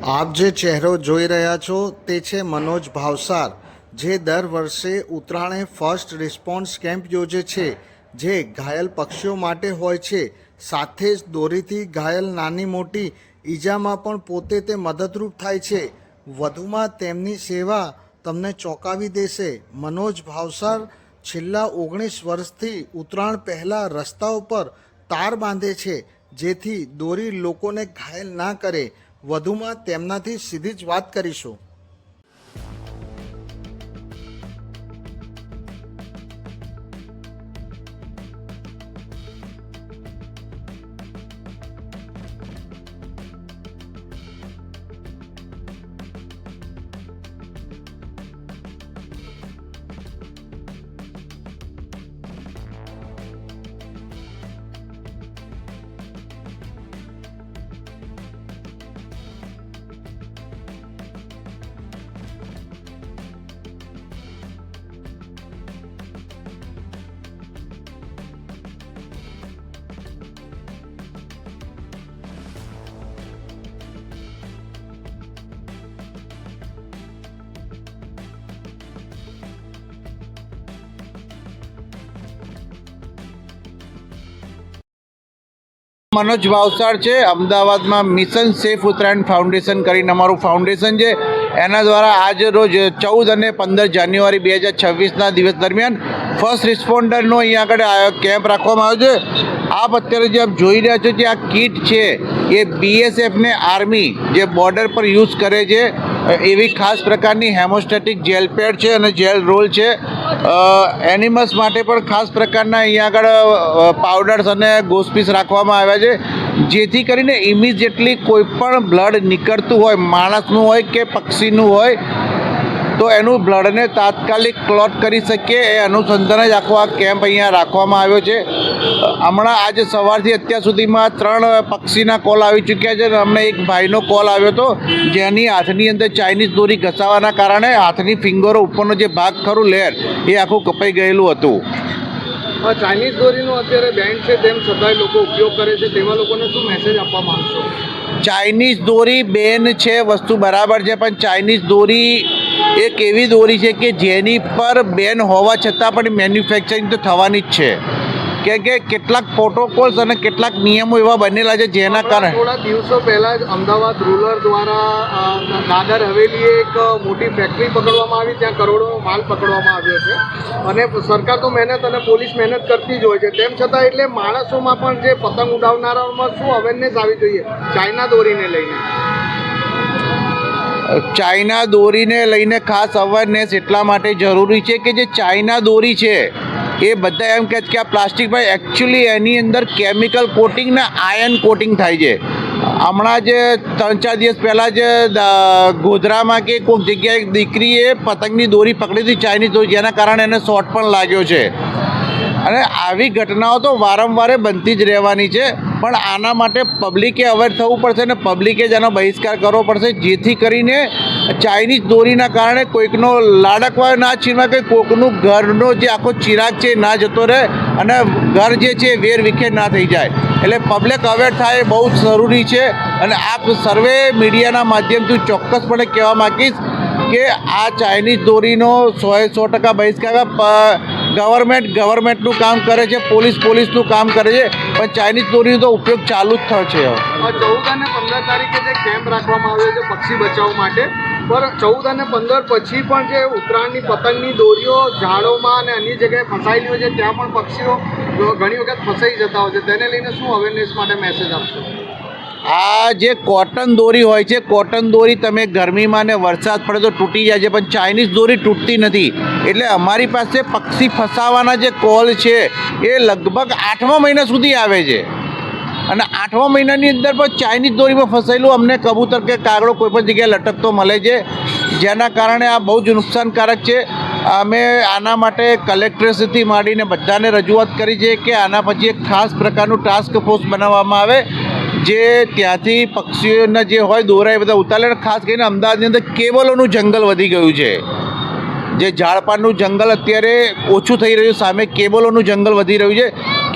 આપ જે ચહેરો જોઈ રહ્યા છો તે છે મનોજ ભાવસાર, જે દર વર્ષે ઉત્તરાયણે ફર્સ્ટ રિસ્પોન્સ કેમ્પ યોજે છે, જે ઘાયલ પક્ષીઓ માટે હોય છે. સાથે જ દોરીથી ઘાયલ નાની મોટી ઈજામાં પણ પોતે તે મદદરૂપ થાય છે. વધુમાં તેમની સેવા તમને ચોંકાવી દેશે. મનોજ ભાવસાર છેલ્લા 19 વર્ષથી ઉત્તરાયણ પહેલાં રસ્તાઓ પર તાર બાંધે છે, જેથી દોરી લોકોને ઘાયલ ના કરે. વધુમાં તેમનાથી સીધી જ વાત કરીશું. મનોજ ભાવસાર છે. અમદાવાદમાં મિશન સેફ ઉત્તરાયણ ફાઉન્ડેશન કરીને અમારું ફાઉન્ડેશન છે. એના દ્વારા આજ રોજ 14 અને 15 જાન્યુઆરી 2026ના દિવસ દરમિયાન ફર્સ્ટ રિસ્પોન્ડરનો અહીંયા આગળ કેમ્પ રાખવામાં આવ્યો છે. આપ અત્યારે જે આપ જોઈ રહ્યા છો જે આ કીટ છે એ બીએસએફને આર્મી જે બોર્ડર પર યુઝ કરે છે એવી ખાસ પ્રકારની હેમોસ્ટેટિક જેલ પેડ છે અને જેલ રોલ છે. એનિમલ્સ માટે પણ ખાસ પ્રકારના અહીંયા આગળ પાવડર્સ અને ગોસ્પીસ રાખવામાં આવ્યા છે, જેથી કરીને ઇમિડિયેટલી કોઈ પણ બ્લડ નીકળતું હોય, માણસનું હોય કે પક્ષીનું હોય, તો એનું બ્લડને તાત્કાલિક ક્લોટ કરી શકીએ એ અનુસંધાને જ આખો આ કેમ્પ અહીંયા રાખવામાં આવ્યો છે. હમણાં આજે સવારથી અત્યાર સુધીમાં 3 પક્ષીના કોલ આવી ચૂક્યા છે. અમને એક ભાઈનો કોલ આવ્યો હતો જેની હાથની અંદર ચાઇનીઝ દોરી ઘસાવાના કારણે હાથની ફિંગરો ઉપરનો જે ભાગ ખરું લેર એ આખું કપાઈ ગયેલું હતું. ચાઇનીઝ દોરીનો અત્યારે બેન્ડ છે, તેમ છતાંય લોકો ઉપયોગ કરે છે, તેવા લોકોને શું મેસેજ આપવા માંગશો? ચાઇનીઝ દોરી બેન છે, વસ્તુ બરાબર છે, પણ ચાઇનીઝ દોરી એક એવી દોરી છે કે જેની પર બેન હોવા છતાં પણ મેન્યુફેક્ચરિંગ તો થવાની જ છે. કેમ કે કેટલાક પ્રોટોકોલ્સ અને કેટલાક નિયમો એવા બનેલા છે જેના કારણે થોડા દિવસો પહેલા જ અમદાવાદ રૂરલ દ્વારા દાદર હવેલીએ એક મોટી ફેક્ટરી પકડવામાં આવી, ત્યાં કરોડોનો માલ પકડવામાં આવ્યો છે. અને સરકાર તો મહેનત અને પોલીસ મહેનત કરતી જ હોય છે, તેમ છતાં એટલે માણસોમાં પણ જે પતંગ ઉડાવનારાઓમાં શું અવેરનેસ આવી જોઈએ ચાઇના દોરીને લઈને? ચાઇના દોરીને લઈને ખાસ અવેરનેસ એટલા માટે જરૂરી છે કે જે ચાઇના દોરી છે એ બધા એમ કહે છે કે આ પ્લાસ્ટિક ભાઈ એકચ્યુઅલી એની અંદર કેમિકલ કોટિંગ ને આયન કોટિંગ થાય છે. હમણાં જ 3-4 દિવસ પહેલાં જ ગોધરામાં કે કોઈક જગ્યાએ દીકરીએ પતંગની દોરી પકડી હતી, ચાઇનીઝ દોરી, જેના કારણે એને શોર્ટ પણ લાગ્યો છે. અને આવી ઘટનાઓ તો વારંવાર બનતી જ રહેવાની છે, પણ આના માટે પબ્લિકે અવેર થવું પડશે અને પબ્લિકે જ આનો બહિષ્કાર કરવો પડશે, જેથી કરીને ચાઇનીઝ દોરીના કારણે કોઈકનો લાડકવા ના છીનવા, કે કોઈકનું ઘરનો જે આખો ચિરાગ છે ના જતો રહે અને ઘર જે છે વેર વિખેર ના થઈ જાય. એટલે પબ્લિક અવેર થાય એ બહુ જ જરૂરી છે. અને આપ સર્વે મીડિયાના માધ્યમથી ચોક્કસપણે કહેવા માગીશ કે આ ચાઇનીઝ દોરીનો 100% બહિષ્કાર. ગવર્મેન્ટનું કામ કરે છે, પોલીસનું કામ કરે છે, પણ ચાઇનીઝ દોરીનો તો ઉપયોગ ચાલુ જ થશે. 14 અને 15 તારીખે જે કેમ્પ રાખવામાં આવ્યો છે પક્ષી બચાવ માટે, પર 14 અને 15 પછી પણ જે ઉત્તરાયણની પતંગની દોરીઓ ઝાડોમાં અને અન્ય જગ્યાએ ફસાયેલી હોય છે, ત્યાં પણ પક્ષીઓ ઘણી વખત ફસાઈ જતા હોય છે, તેને લઈને શું અવેરનેસ માટે મેસેજ આપશો? આ જે કોટન દોરી હોય છે, કોટન દોરી તમે ગરમીમાં ને વરસાદ પડે તો તૂટી જાય છે, પણ ચાઇનીઝ દોરી તૂટતી નથી. એટલે અમારી પાસે પક્ષી ફસાવાના જે કોલ છે એ લગભગ 8મા મહિના સુધી આવે છે. અને 8મા મહિનાની અંદર પણ ચાઇનીઝ દોરીમાં ફસાયેલું અમને કબૂતર કે કાગડો કોઈ પણ જગ્યાએ લટકતો મળે છે, જેના કારણે આ બહુ જ નુકસાનકારક છે. અમે આના માટે કલેક્ટરશ્રીથી માંડીને બધાને રજૂઆત કરી છે કે આના પછી એક ખાસ પ્રકારનું ટાસ્ક ફોર્સ બનાવવામાં આવે, જે ત્યાંથી પક્ષીઓના જે હોય દોરા એ બધા ઉતારે. ખાસ કરીને અમદાવાદની અંદર કેબલોનું જંગલ વધી ગયું છે, જે ઝાડપાનનું જંગલ અત્યારે ઓછું થઈ રહ્યું, સામે કેબલોનું જંગલ વધી રહ્યું છે.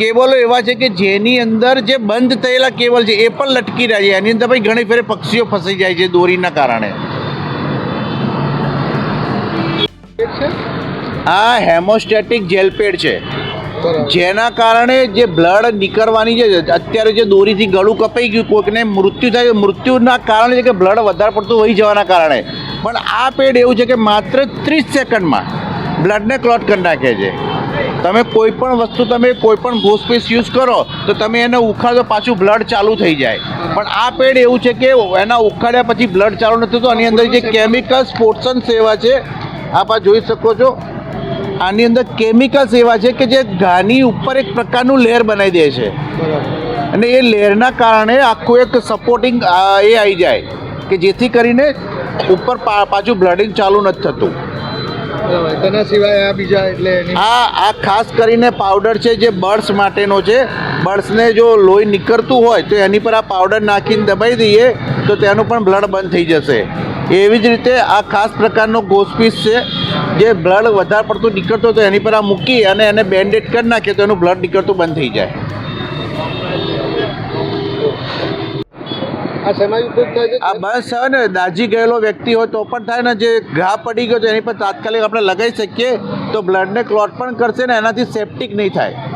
કેબલો એવા છે કે જેની અંદર જે બંધ થયેલા કેબલ છે એ પણ લટકી રહ્યા છે. એની અંદર ભાઈ ઘણી ફેરે પક્ષીઓ ફસાઈ જાય છે દોરીના કારણે. આ હેમોસ્ટેટિક જેલપેડ છે, જેના કારણે જે બ્લડ નીકળવાની છે, અત્યારે જે દોરીથી ગળું કપાઈ ગયું, કોઈકને મૃત્યુ થાય, મૃત્યુના કારણે છે કે બ્લડ વધારે પડતું વહી જવાના કારણે. પણ આ પેડ એવું છે કે માત્ર 30 સેકન્ડમાં બ્લડને ક્લોટ કરી નાખે છે. તમે કોઈ પણ વસ્તુ, તમે કોઈ પણ ઘોસપીસ યુઝ કરો તો તમે એને ઉખાડો પાછું બ્લડ ચાલુ થઈ જાય. પણ આ પેડ એવું છે કે એના ઉખાડ્યા પછી બ્લડ ચાલુ નથી થતું. આની અંદર જે કેમિકલ્સ પોર્શન સેવા છે, આપ આ જોઈ શકો છો, આની અંદર કેમિકલ્સ એવા છે કે જે ઘાની ઉપર એક પ્રકારનું લેયર બનાવી દે છે, અને એ લેયરના કારણે આખું એક સપોર્ટિંગ એ આવી જાય કે જેથી કરીને ઉપર પાછું બ્લડિંગ ચાલુ નથી થતું. તેના સિવાય આ બીજા એટલે આ ખાસ કરીને પાવડર છે જે બર્ડ્સ માટેનો છે. બર્ડ્સને જો લોહી નીકળતું હોય તો એની પર આ પાવડર નાખીને દબાઈ દઈએ તો તેનું પણ બ્લડ બંધ થઈ જશે. એવી જ રીતે આ ખાસ પ્રકારનો ગોસપીસ છે, જે બ્લડ વધારે પડતું નીકળતું હોય તો એની પર આ મૂકી અને એને બેન્ડેડ કરી નાખીએ તો એનું બ્લડ નીકળતું બંધ થઈ જાય. આ શેમાં ઉપયોગ થાય છે? આ બસ હવે ને દાઝી ગયેલો વ્યક્તિ હોય તો પણ થાય ને, જે ઘા પડી ગયો તો એની પર તાત્કાલિક આપણે લગાવી શકીએ તો બ્લડને ક્લોટ પણ કરશે ને એનાથી સેપ્ટિક નહીં થાય.